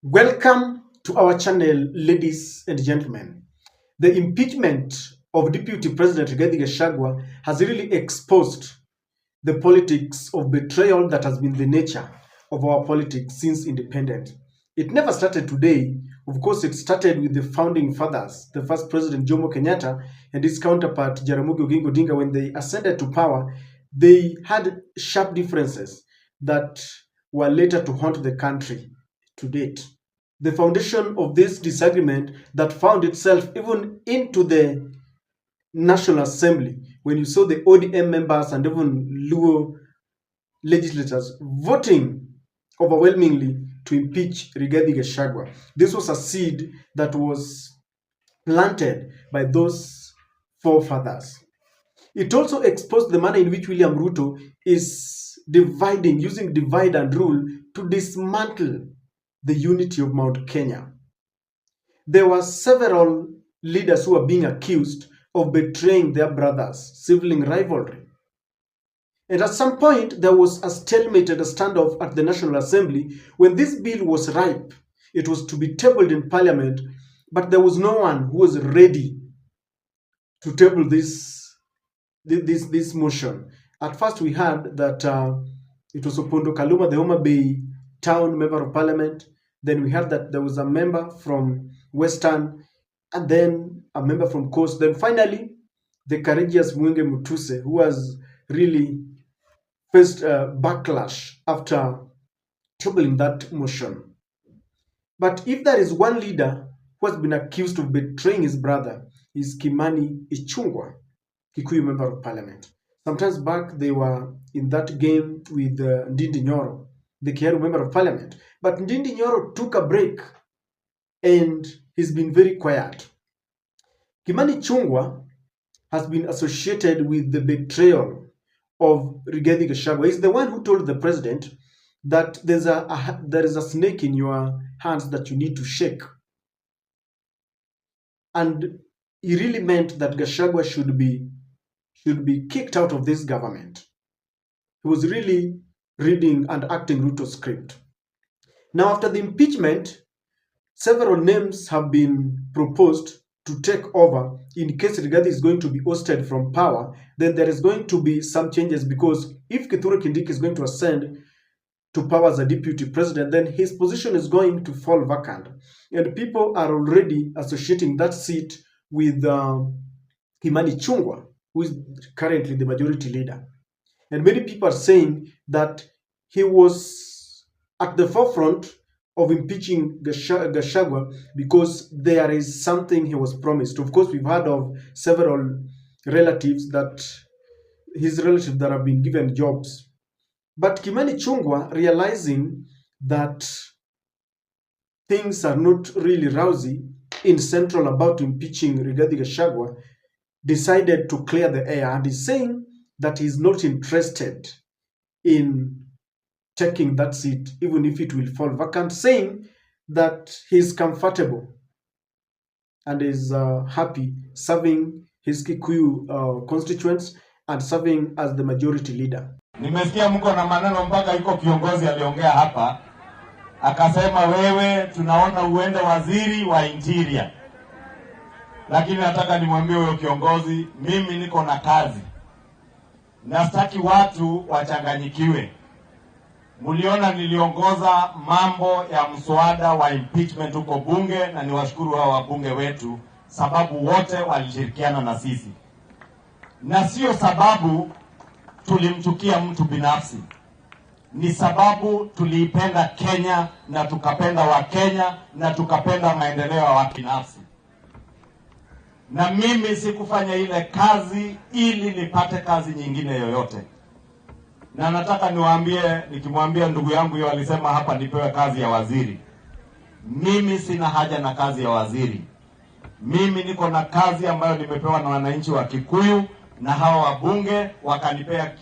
Welcome to our channel, ladies and gentlemen. The impeachment of Deputy President Rigathi Gachagua has really exposed the politics of betrayal that has been the nature of our politics since independence. It never started today. Of course, it started with the founding fathers, the first President Jomo Kenyatta and his counterpart Jaramogi Oginga Odinga. When they ascended to power, they had sharp differences that were later to haunt the country to date. The foundation of this disagreement that found itself even into the National Assembly, when you saw the ODM members and even Luo legislators voting overwhelmingly to impeach Rigathi Gachagua. This was a seed that was planted by those forefathers. It also exposed the manner in which William Ruto is using divide and rule to dismantle the unity of Mount Kenya. There were several leaders who were being accused of betraying their brothers, sibling rivalry. And at some point, there was a stalemate and a standoff at the National Assembly. When this bill was ripe, it was to be tabled in Parliament, but there was no one who was ready to table this motion. At first, we heard that it was Opondo Kaluma, the Homa Bay town member of Parliament. Then we heard that there was a member from Western, and then a member from Coast. Then finally, the courageous Mwenge Mutuse, who has really faced backlash after tabling that motion. But if there is one leader who has been accused of betraying his brother, is Kimani Ichungwa, Kikuyu member of Parliament. Sometimes back, they were in that game with Ndindi Nyoro, the Kiaru member of Parliament. But Ndindi Nyoro took a break and he's been very quiet. Kimani Ichungwa has been associated with the betrayal of Rigathi Gachagua. He's the one who told the president that there is a snake in your hands that you need to shake. And he really meant that Gachagua should be kicked out of this government. He was really reading and acting Ruto's script. Now, after the impeachment, several names have been proposed to take over in case Rigathi is going to be ousted from power. Then there is going to be some changes, because if Kindiki is going to ascend to power as a deputy president, then his position is going to fall vacant. And people are already associating that seat with Kimani Ichungwa, who is currently the majority leader. And many people are saying that he was at the forefront of impeaching Gachagua because there is something he was promised. Of course, we've heard of several relatives that have been given jobs. But Kimani Ichungwa, realizing that things are not really rosy in Central about impeaching Rigathi Gachagua, decided to clear the air, and is saying that he's not interested in taking that seat, even if it will fall vacant, saying that he's comfortable and is happy serving his Kikuyu constituents and serving as the majority leader. Nimesikia mko na maneno mpaka yuko kiongozi aliongea hapa akasema wewe tunaona uende waziri wa interior. Lakini nataka nimwambie huyo kiongozi, mimi niko na kazi. Na sitaki watu wachanganyikiwe. Muliona niliongoza mambo ya mswada wa impeachment huko bunge, na niwashukuru hao wabunge wetu sababu wote walishirikiana na sisi. Na sio sababu tulimchukia mtu binafsi. Ni sababu tuliipenda Kenya na tukapenda wa Kenya na tukapenda maendeleo ya watu binafsi. Na mimi sikufanya ile kazi ili nipate kazi nyingine yoyote. Na nataka niwaambie, nikimwambia ndugu yangu yeye alisema hapa nipewe kazi ya waziri. Mimi sina haja na kazi ya waziri. Mimi niko na kazi ambayo nimepewa na wananchi wa Kikuyu, na hawa wabunge wakanipea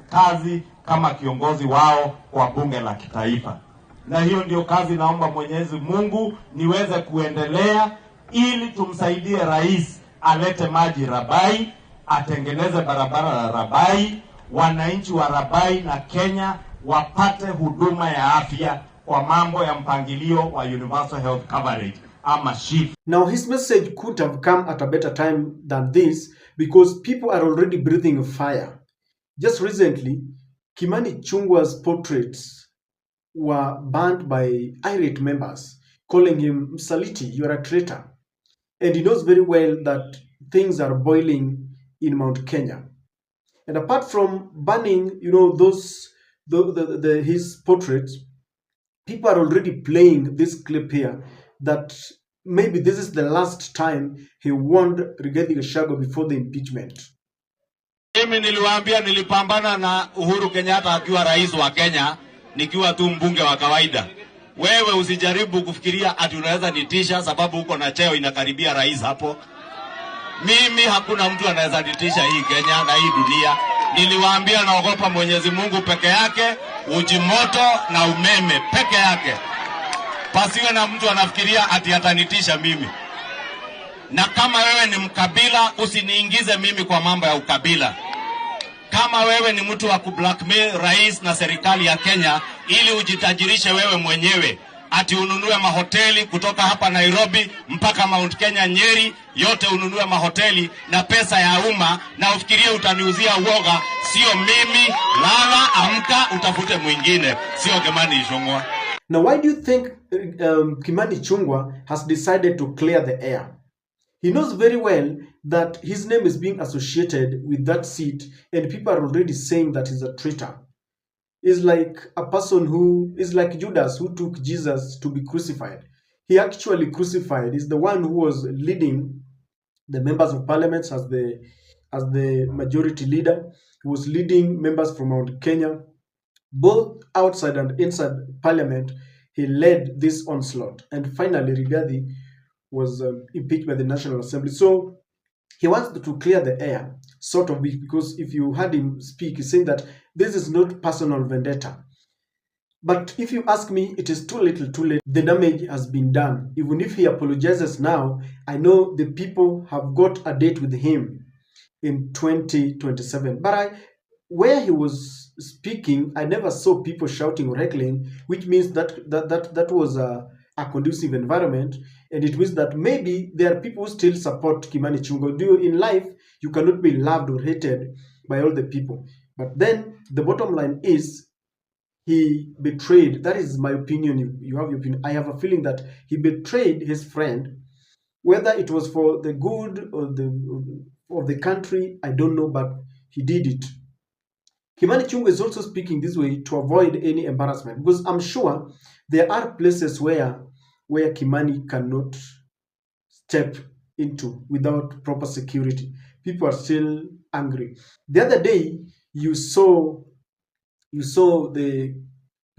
kazi kama kiongozi wao kwa bunge la kitaifa. Na hiyo ndio kazi naomba Mwenyezi Mungu niweze kuendelea, ili tumsaidie rais alete maji Rabai, atengeneze barabara la Rabai, wananchi wa Rabai na Kenya wapate huduma ya afya kwa mambo ya mpangilio wa universal health coverage ama SHIF. Now his message could have come at a better time than this because people are already breathing fire. Just recently, Kimani Ichungwa's portraits were banned by irate members, calling him Msaliti, you're a traitor. And he knows very well that things are boiling in Mount Kenya. And apart from banning, those his portraits, people are already playing this clip here that maybe this is the last time he warned Rigathi Gachagua before the impeachment. Mimi niliwaambia nilipambana na Uhuru Kenyatta akiwa rais wa Kenya nikiwa tu mbunge wa kawaida. Wewe usijaribu kufikiria ati unaweza nitisha sababu uko na cheo inakaribia rais hapo. Mimi hakuna mtu anaweza nitisha hii Kenya na hii dunia. Niliwaambia naogopa Mwenyezi Mungu peke yake, uji moto na umeme peke yake. Pasiwe na mtu anafikiria ati atanitisha mimi. Na kama wewe ni mkabila, usiniingize mimi kwa mambo ya ukabila. Kama wewe ni mtu wa kublackmail rais na serikali ya Kenya ili ujitajirishe wewe mwenyewe, ati ununue mahoteli kutoka hapa Nairobi mpaka Mount Kenya Nyeri, yote ununue mahoteli na pesa ya umma na ufikirie utaniuzia uoga, sio mimi. Lala, amka, utafute mwingine, sio Kimani Ichungwa. Now why do you think Kimani Ichungwa has decided to clear the air? He knows very well that his name is being associated with that seat and people are already saying that he's a traitor. Is like a person who is like Judas who took Jesus to be crucified. He actually crucified. He's the one who was leading the members of parliament as the majority leader. He was leading members from Mount Kenya, both outside and inside parliament. He led this onslaught, and finally Rigathi was impeached by the National Assembly. So he wants to clear the air, sort of, because if you heard him speak, he's saying that this is not personal vendetta. But if you ask me, it is too little, too late. The damage has been done. Even if he apologizes now, I know the people have got a date with him in 2027. But where he was speaking, I never saw people shouting or heckling, which means that was a conducive environment, and it means that maybe there are people who still support Kimani Ichungwa. In life, you cannot be loved or hated by all the people. But then the bottom line is he betrayed. That is my opinion. You have your opinion. I have a feeling that he betrayed his friend. Whether it was for the good or the country, I don't know, but he did it. Kimani Ichungwa is also speaking this way to avoid any embarrassment, because I'm sure there are places where Kimani cannot step into without proper security. People are still angry. The other day, you saw the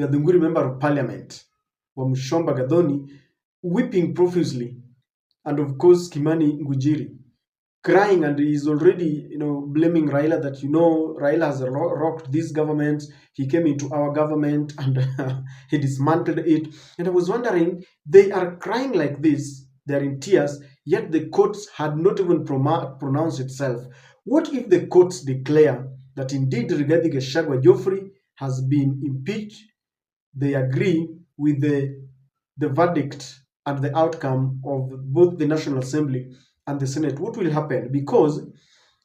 Nguri member of parliament, Wamshomba Gadhoni, weeping profusely, and of course Kimani Ngujiri crying, and he's already blaming Raila that Raila has rocked this government. He came into our government and he dismantled it. And I was wondering, they are crying like this, they're in tears, yet the courts had not even pronounced itself. What if the courts declare that indeed Rigathi Gachagua Geoffrey has been impeached? They agree with the verdict and the outcome of both the National Assembly and the Senate. What will happen? Because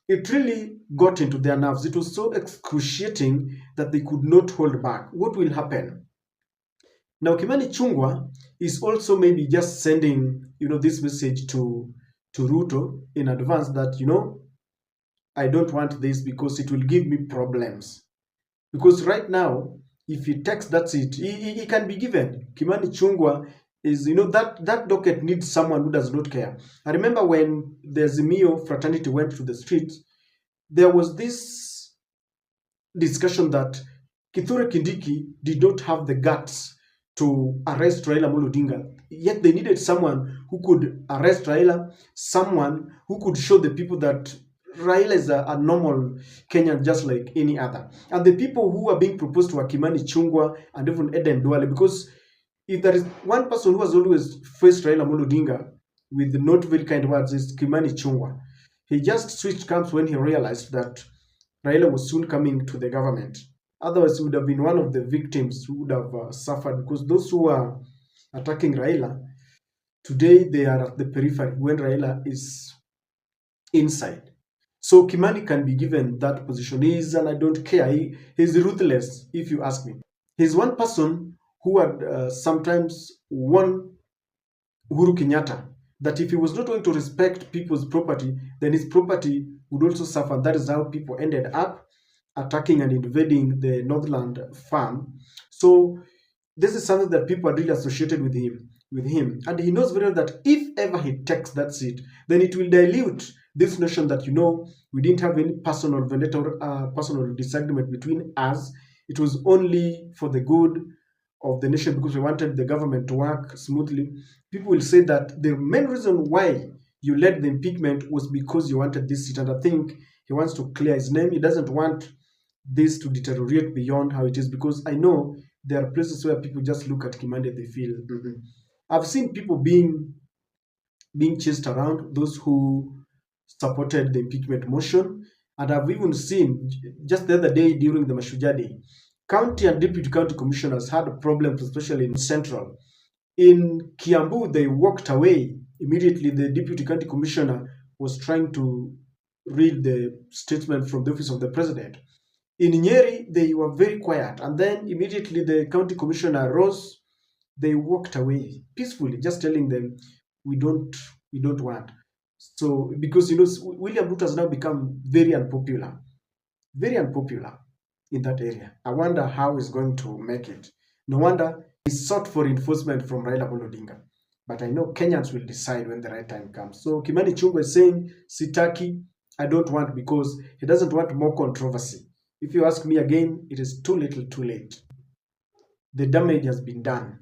it really got into their nerves. It was so excruciating that they could not hold back. What will happen? Now, Kimani Ichungwa is also maybe just sending, this message to Ruto in advance that, I don't want this because it will give me problems. Because right now, if he takes that seat, he can be given. Kimani Ichungwa is, that docket needs someone who does not care. I remember when the Azimio fraternity went to the streets, there was this discussion that Kithure Kindiki did not have the guts to arrest Raila Amolo Odinga. Yet they needed someone who could arrest Raila, someone who could show the people that Raila is a normal Kenyan just like any other. And the people who are being proposed to are Kimani Ichungwa and even Eden Duale, because if there is one person who has always faced Raila Amolo Odinga with not very kind words, is Kimani Ichungwa. He just switched camps when he realized that Raila was soon coming to the government. Otherwise, he would have been one of the victims who would have suffered, because those who are attacking Raila today, they are at the periphery when Raila is inside. So Kimani can be given that position. He is, and I don't care. He's ruthless, if you ask me. He's one person who had sometimes warned Uhuru Kenyatta that if he was not going to respect people's property, then his property would also suffer. That is how people ended up attacking and invading the Northland farm. So this is something that people are really associated with him, and he knows very well that if ever he takes that seat, then it will dilute this notion that, we didn't have any personal vendetta or personal disagreement between us. It was only for the good of the nation, because we wanted the government to work smoothly. People will say that the main reason why you led the impeachment was because you wanted this seat, and I think he wants to clear his name. He doesn't want this to deteriorate beyond how it is, because I know there are places where people just look at Kimani and they feel, I've seen people being chased around, those who supported the impeachment motion, and I've even seen just the other day during the Mashujaa Day, county and deputy county commissioners had problems, especially in Central. In Kiambu, they walked away immediately. The deputy county commissioner was trying to read the statement from the office of the president. In Nyeri, they were very quiet, and then immediately the county commissioner rose. They walked away peacefully, just telling them, "We don't want." So, because William Ruto has now become very unpopular in that area. I wonder how he's going to make it. No wonder he sought for reinforcement from Raila Odinga. But I know Kenyans will decide when the right time comes. So Kimani Ichungwa is saying, Sitaki, I don't want, because he doesn't want more controversy. If you ask me again, it is too little, too late. The damage has been done.